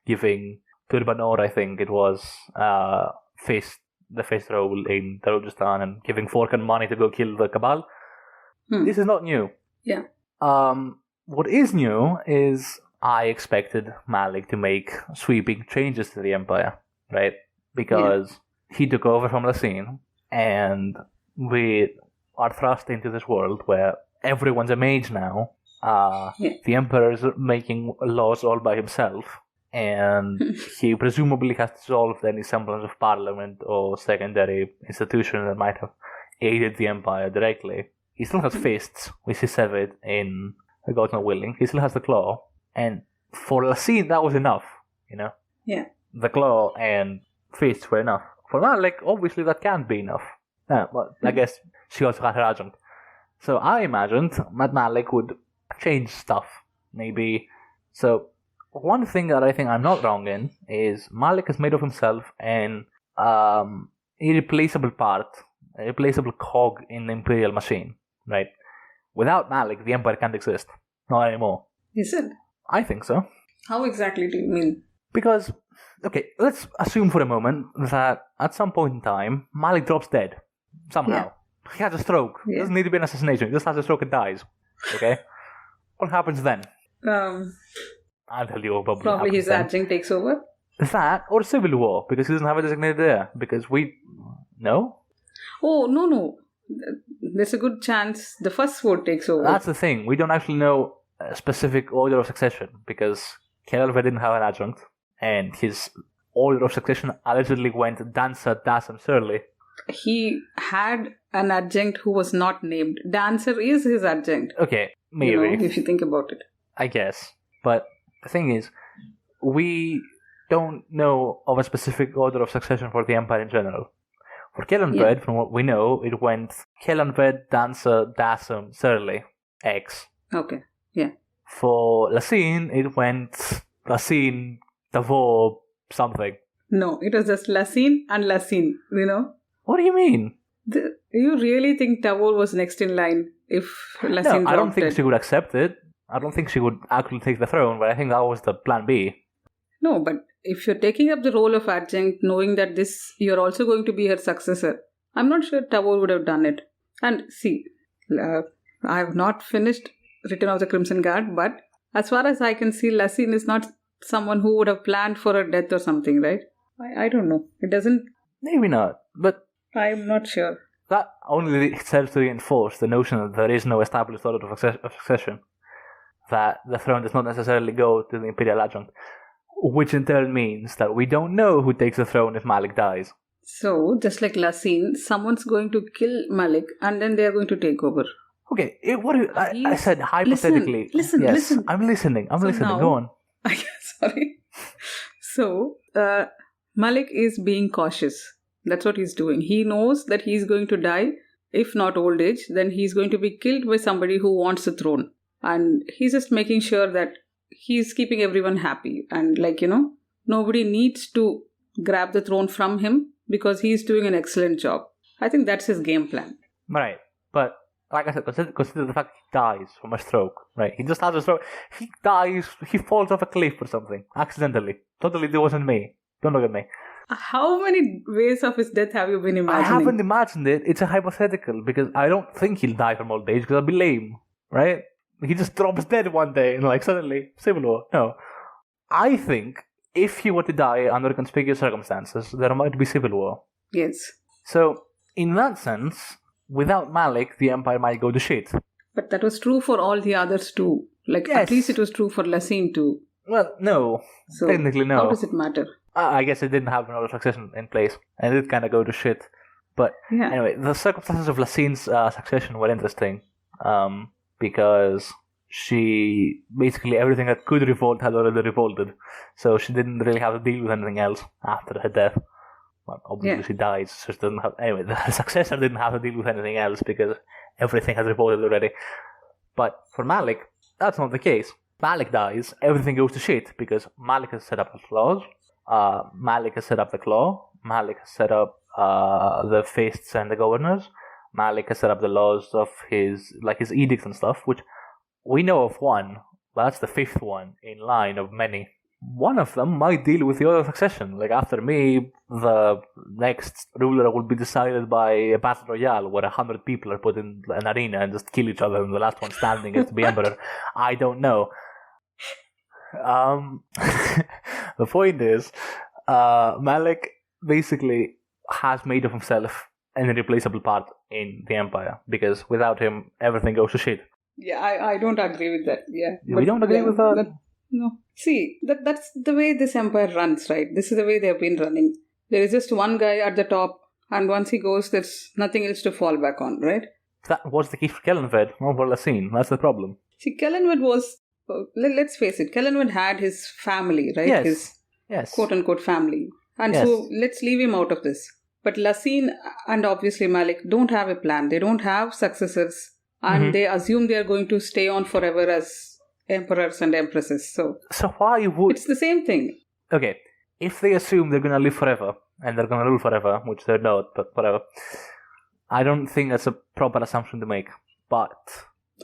giving Turbanor, I think it was, the face role in Darujistan and giving Forkan money to go kill the Cabal. This is not new. Yeah. What is new is I expected Malik to make sweeping changes to the Empire, right? Because he took over from Laseen, and we are thrust into this world where everyone's a mage now. The Emperor's making laws all by himself, and he presumably has dissolved any semblance of parliament or secondary institution that might have aided the Empire directly. He still has fists, which he severed in The God's Not Willing. He still has the claw, and for Laseen that was enough, Yeah. The claw and fists were enough. For Malik, obviously that can't be enough. But I guess she also had her adjunct. So I imagined that Malik would change stuff, maybe. So one thing that I think I'm not wrong in is Malik has made of himself an irreplaceable part, a replaceable cog in the Imperial machine, right? Without Malik, the Empire can't exist. Not anymore. Is it? I think so. How exactly do you mean? Because, okay, let's assume for a moment that at some point in time, Malik drops dead. Somehow. Yeah. He has a stroke. It doesn't need to be an assassination. He just has a stroke and dies. Okay? What happens then? I'll tell you what probably his adjunct takes over. That or civil war, because he doesn't have a designated heir. Because no? Oh, no. There's a good chance the first sword takes over. That's the thing. We don't actually know a specific order of succession, because Kellerve didn't have an adjunct, and his order of succession allegedly went Dancer, Dassam, Surly. He had an adjunct who was not named. Dancer is his adjunct. Okay, maybe. If you think about it. I guess. But the thing is, we don't know of a specific order of succession for the Empire in general. For Kellanved, from what we know, it went Kellanved, Dancer, Dassam, Surly, X. Okay, yeah. For Laseen, it went Laseen, Tavor, something. No, it was just Laseen and Laseen, What do you mean? You really think Tavor was next in line if Laseen dropped it? No, I don't think she would accept it. I don't think she would actually take the throne, but I think that was the plan B. No, but if you're taking up the role of adjunct, knowing that you're also going to be her successor, I'm not sure Tavor would have done it. And see, I have not finished Return of the Crimson Guard, but as far as I can see, Laseen is not someone who would have planned for her death or something, right? I don't know. It doesn't... Maybe not, but... I'm not sure. That only serves to reinforce the notion that there is no established order of succession. That the throne does not necessarily go to the Imperial adjunct. Which in turn means that we don't know who takes the throne if Malik dies. So, just like Laseen, someone's going to kill Malik and then they're going to take over. Okay, I said hypothetically. Listen. I'm listening. Now, go on. Sorry. So, Malik is being cautious. That's what he's doing. He knows that he's going to die. If not old age, then he's going to be killed by somebody who wants the throne. And he's just making sure that he's keeping everyone happy. And nobody needs to grab the throne from him because he's doing an excellent job. I think that's his game plan. Right. But like I said, consider the fact he dies from a stroke. Right. He just has a stroke. He dies. He falls off a cliff or something. Accidentally. Totally, it wasn't me. Don't look at me. How many ways of his death have you been imagining? I haven't imagined it. It's a hypothetical because I don't think he'll die from old age because I'll be lame. Right? He just drops dead one day and suddenly, civil war. No. I think if he were to die under conspicuous circumstances, there might be civil war. Yes. So, in that sense, without Malik, the Empire might go to shit. But that was true for all the others too. At least it was true for Laseen too. Well, no. So, technically, no. How does it matter? I guess it didn't have another succession in place, and it did kind of go to shit. But anyway, the circumstances of Laseen's succession were interesting, because she basically everything that could revolt had already revolted, so she didn't really have to deal with anything else after her death. Well, obviously she dies, so she doesn't have. Anyway, the successor didn't have to deal with anything else because everything has revolted already. But for Malik, that's not the case. Malik dies, everything goes to shit because Malik has set up the laws. Malik has set up the claw. Malik has set up the fists and the governors. Malik has set up the laws of his edicts and stuff, which we know of one, but that's the fifth one in line of many. One of them might deal with the other succession. Like, after me, the next ruler will be decided by a battle royale where 100 people are put in an arena and just kill each other, and the last one standing is to be emperor. I don't know. The point is, Malik basically has made of himself an irreplaceable part in the empire, because without him, everything goes to shit. Yeah, I don't agree with that. Yeah, we don't agree with that? No. See, that's the way this empire runs, right? This is the way they have been running. There is just one guy at the top, and once he goes, there's nothing else to fall back on, right? That was the case for Kellenfed, not for Laseen. That's the problem. See, Kellenfed was, let's face it, Kellenfed had his family, right? Yes. Quote-unquote family. And so let's leave him out of this. But Laseen and obviously Malik don't have a plan. They don't have successors, and they assume they are going to stay on forever as emperors and empresses. So why would... It's the same thing. Okay, if they assume they're going to live forever, and they're going to rule forever, which they're not, but whatever, I don't think that's a proper assumption to make. But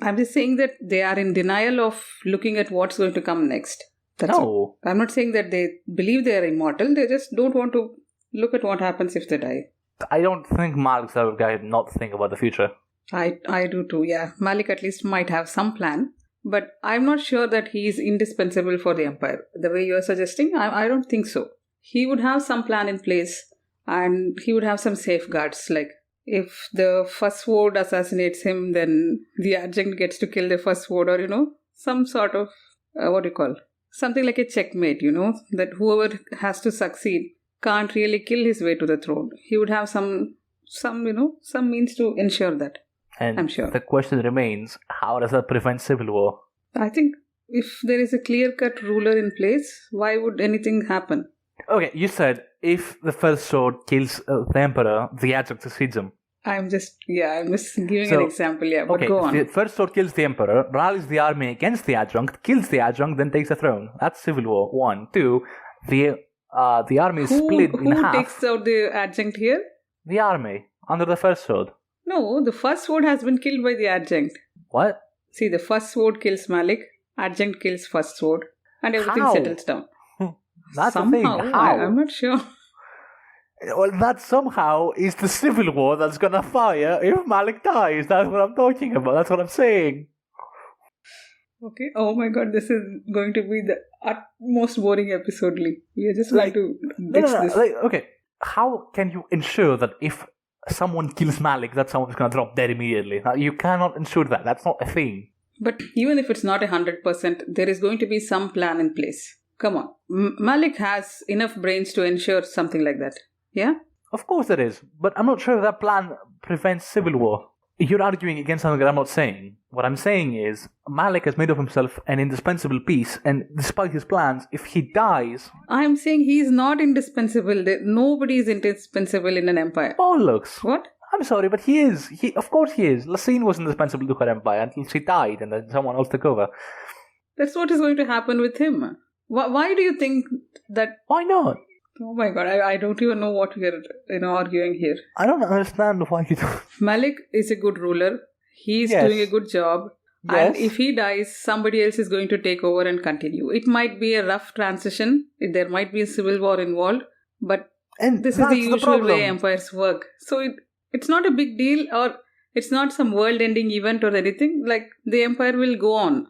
I'm just saying that they are in denial of looking at what's going to come next. That's all. I'm not saying that they believe they are immortal. They just don't want to look at what happens if they die. I don't think Malik's the guy to not think about the future. I do too, yeah. Malik at least might have some plan. But I'm not sure that he is indispensable for the empire. The way you're suggesting, I don't think so. He would have some plan in place, and he would have some safeguards. Like, if the first ward assassinates him, then the adjunct gets to kill the first ward, or, some sort of, something like a checkmate, that whoever has to succeed can't really kill his way to the throne. He would have some means to ensure that. And I'm sure. The question remains, how does that prevent civil war? I think if there is a clear-cut ruler in place, why would anything happen? Okay, you said if the first sword kills the emperor, the adjunct succeeds him. I'm just giving an example, yeah, but go on. If the first sword kills the emperor, rallies the army against the adjunct, kills the adjunct, then takes the throne. That's civil war. 1. 2, the army is split in half. Who takes out the adjunct here? The army, under the first sword. No, the first sword has been killed by the adjunct. What? See, the first sword kills Malik, adjunct kills first sword, and everything settles down. That's somehow, the thing. How? I'm not sure. Well, that somehow is the civil war that's gonna fire if Malik dies. That's what I'm talking about. That's what I'm saying. Okay. Oh my god, this is going to be the utmost boring episode, Lee. We are just going to ditch this. Okay. How can you ensure that if someone kills Malik, that someone's gonna drop dead immediately? You cannot ensure that. That's not a thing. But even if it's not 100%, there is going to be some plan in place. Come on. Malik has enough brains to ensure something like that. Yeah? Of course there is. But I'm not sure if that plan prevents civil war. You're arguing against something that I'm not saying. What I'm saying is, Malik has made of himself an indispensable piece, and despite his plans, if he dies... I'm saying he's not indispensable. Nobody is indispensable in an empire. Bollocks. What? I'm sorry, but he is. Of course he is. Laseen was indispensable to her empire until she died, and then someone else took over. That's what is going to happen with him. Why do you think that... Why not? Oh my god, I don't even know what we are arguing here. I don't understand why you don't. Malik is a good ruler. He's doing a good job. Yes. And if he dies, somebody else is going to take over and continue. It might be a rough transition. There might be a civil war involved. But this is the usual way empires work. So it's not a big deal, or it's not some world-ending event or anything. Like, the empire will go on,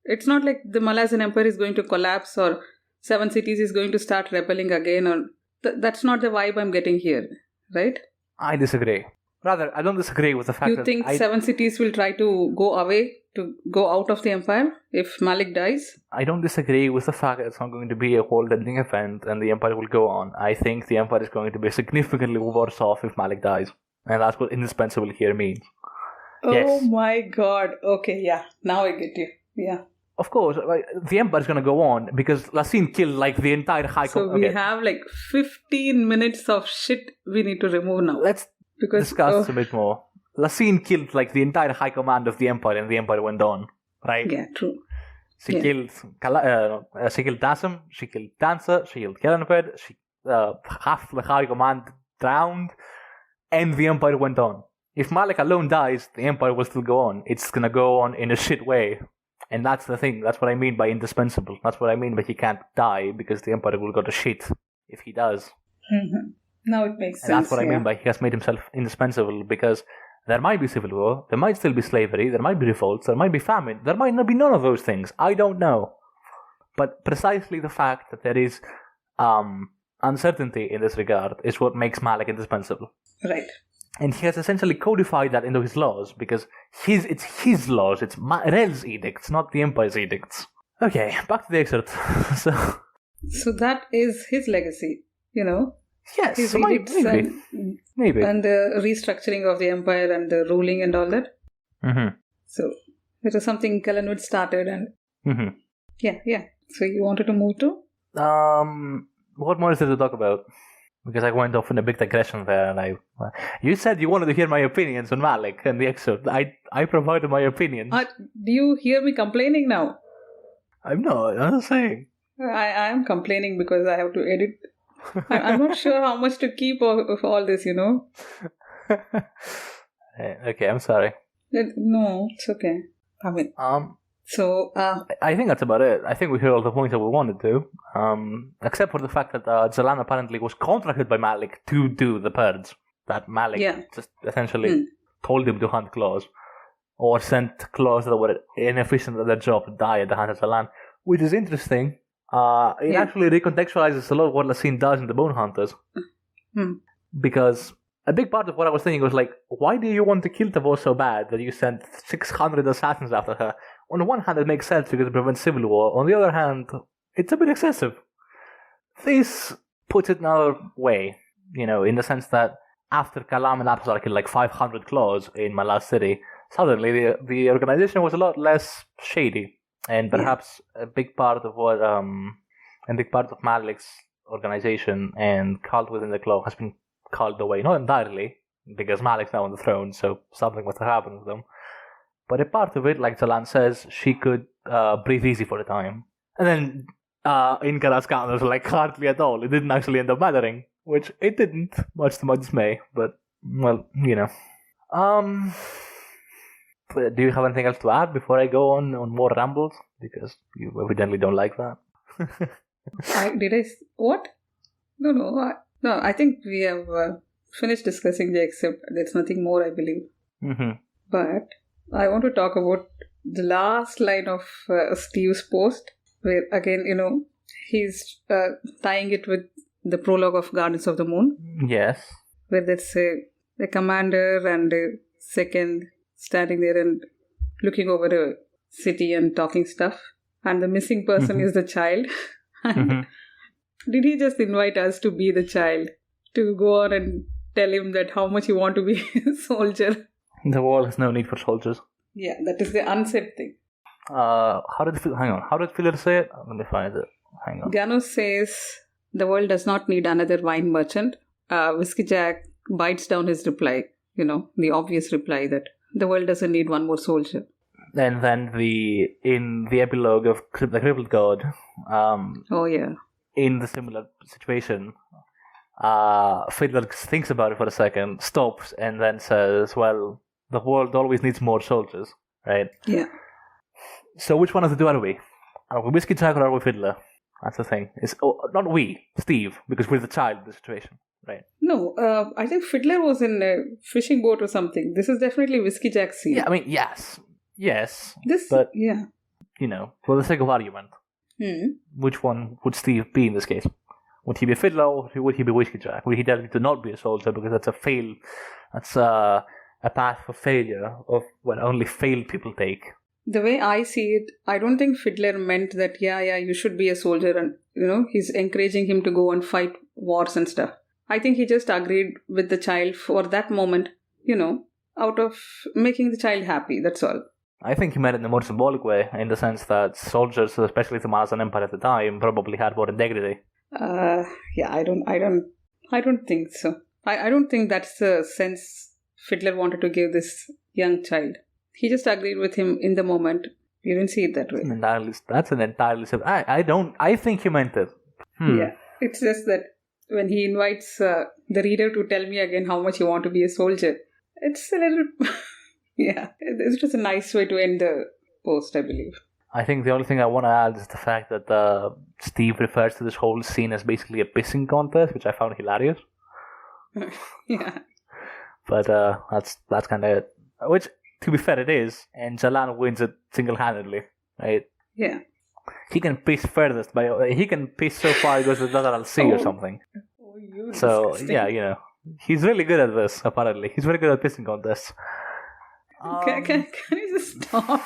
It's not like the Malayan Empire is going to collapse, or 7 cities is going to start rebelling again, or that's not the vibe I'm getting here, right? I disagree. Rather, I don't disagree with the fact You that think 7 cities will try to go away, to go out of the empire if Malik dies? I don't disagree with the fact that it's not going to be a world-ending event and the empire will go on. I think the empire is going to be significantly worse off if Malik dies. And that's what indispensable here means. Oh Yes. my god. Okay, yeah. Now I get you. Yeah. Of course, the empire is going to go on because Laseen killed like the entire high So we have like 15 minutes of shit we need to remove now. Let's discuss a bit more. Laseen killed like the entire high command of the empire, and the empire went on, right? Yeah, true. She killed Dasim, she killed Dancer, she killed Kellenfed, half the high command drowned, and the empire went on. If Malik alone dies, the empire will still go on. It's gonna go on in a shit way. And that's the thing. That's what I mean by indispensable. That's what I mean by he can't die because the empire will go to shit if he does. Mm-hmm. Now it makes sense. And that's what I mean by he has made himself indispensable because there might be civil war, there might still be slavery, there might be revolts, there might be famine, there might not be none of those things. I don't know. But precisely the fact that there is uncertainty in this regard is what makes Malik indispensable. Right. And he has essentially codified that into his laws because it's his laws, it's Rel's edicts, not the Empire's edicts. Okay, back to the excerpt. So that is his legacy, Yes, his maybe. And the restructuring of the empire and the ruling and all that. Mm-hmm. So it was something Kellenwood started and... Mm-hmm. Yeah. So you wanted to move to? What more is there to talk about? Because I went off in a big digression there, and you said you wanted to hear my opinions on Malik and the excerpt. I provided my opinions. Do you hear me complaining now? I'm not saying. I am complaining because I have to edit. I'm not sure how much to keep of all this, Okay, I'm sorry. No, it's okay. I mean, so I think that's about it. I think we heard all the points that we wanted to, except for the fact that Zalan apparently was contracted by Malik to do the purge. That Malik just essentially told him to hunt claws, or sent claws that were inefficient at their job to die at the hands of Zalan, which is interesting. It actually recontextualizes a lot of what Laseen does in the Bone Hunters, because a big part of what I was thinking was like, why do you want to kill Tavor so bad that you sent 600 assassins after her? On the one hand, it makes sense because it prevents civil war. On the other hand, it's a bit excessive. This puts it another way, in the sense that after Kalam and Apsar killed like 500 claws in my last city, suddenly the organization was a lot less shady. And perhaps a big part of Malik's organization and cult within the claw has been called away. Not entirely, because Malik's now on the throne, so something must have happened with them. But a part of it, like Zalan says, she could breathe easy for a time. And then in Kara's counters, like hardly at all. It didn't actually end up mattering, which it didn't, much to my dismay. But, well, do you have anything else to add before I go on more rambles? Because you evidently don't like that. What? No, I think we have finished discussing the excerpt. There's nothing more, I believe. Mm-hmm. But I want to talk about the last line of Steve's post, where again, he's tying it with the prologue of Gardens of the Moon. Yes. Where there's a commander and a second standing there and looking over a city and talking stuff. And the missing person is the child. And did he just invite us to be the child? To go on and tell him that how much you want to be a soldier? The world has no need for soldiers. Yeah, that is the unsaid thing. How did Philip say it? Let me find it. Hang on. Gano says the world does not need another wine merchant. Whiskey Jack bites down his reply. The obvious reply that the world doesn't need one more soldier. And then in the epilogue of The Crippled God, in the similar situation, Fiddler thinks about it for a second, stops, and then says, well, the world always needs more soldiers, right? Yeah. So which one of the two are we? Are we Whiskey Jack or are we Fiddler? That's the thing. Not we, Steve, because we're the child of the situation, right? No, I think Fiddler was in a fishing boat or something. This is definitely Whiskey Jack's scene. Yeah, I mean, yes. For the sake of argument, which one would Steve be in this case? Would he be a Fiddler or would he be Whiskey Jack? Would he tell him to not be a soldier because that's a That's a path for failure of what only failed people take. The way I see it, I don't think Fiddler meant that, you should be a soldier and, he's encouraging him to go and fight wars and stuff. I think he just agreed with the child for that moment, out of making the child happy, that's all. I think he meant it in a more symbolic way, in the sense that soldiers, especially the Malasan Empire at the time, probably had more integrity. I don't think so. I don't think that's the sense Fiddler wanted to give this young child. He just agreed with him in the moment. You didn't see it that way. That's an entirely I think he meant it. Yeah, it's just that when he invites the reader to tell me again how much you want to be a soldier, it's a little... yeah, it's just a nice way to end the post, I believe. I think the only thing I want to add is the fact that Steve refers to this whole scene as basically a pissing contest, which I found hilarious. Yeah. But that's kind of it. Which, to be fair, it is. And Jalan wins it single-handedly, right? Yeah. He can piss furthest, he can piss so far he goes to the Lateral Sea or something. Oh, you so, disgusting. yeah, he's really good at this, apparently. He's very good at pissing contests. Can you just stop?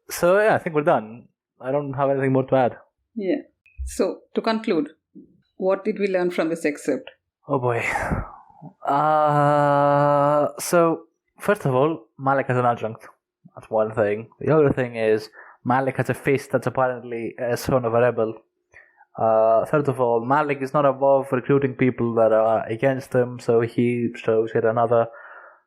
So, yeah, I think we're done. I don't have anything more to add. Yeah. So, to conclude, what did we learn from this excerpt? Oh boy. So, first of all, Malik has an adjunct. That's one thing. The other thing is, Malik has a fist that's apparently a son of a rebel. Third of all, Malik is not above recruiting people that are against him, so he shows yet another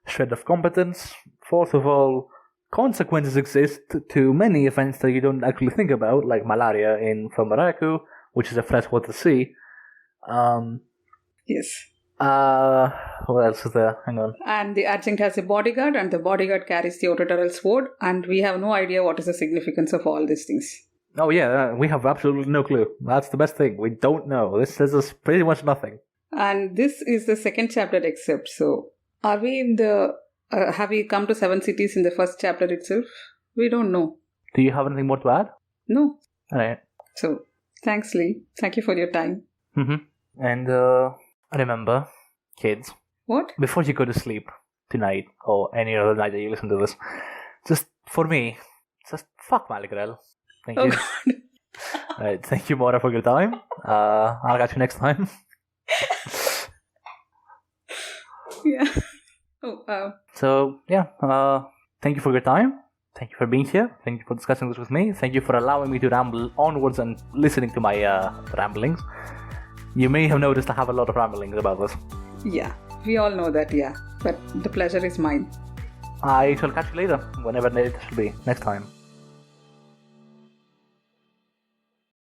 shred of competence. Fourth of all, consequences exist to many events that you don't actually think about, like malaria in Famaraku, which is a freshwater sea. Yes. What else is there? Hang on. And the adjunct has a bodyguard, and the bodyguard carries the Ototaral sword, and we have no idea what is the significance of all these things. Oh yeah, we have absolutely no clue. That's the best thing. We don't know. This says us pretty much nothing. And this is the second chapter except. So, are we in the... have we come to 7 cities in the first chapter itself? We don't know. Do you have anything more to add? No. Alright. So, thanks, Lee. Thank you for your time. And remember, kids. What? Before you go to sleep tonight, or any other night that you listen to this, just for me, just fuck Maligrel. Thank you. Alright, thank you, Mora, for your time. I'll catch you next time. Yeah. So, yeah, thank you for your time. Thank you for being here. Thank you for discussing this with me. Thank you for allowing me to ramble onwards and listening to my ramblings. You may have noticed I have a lot of ramblings about this. Yeah, we all know that, yeah. But the pleasure is mine. I shall catch you later, whenever it shall be, next time.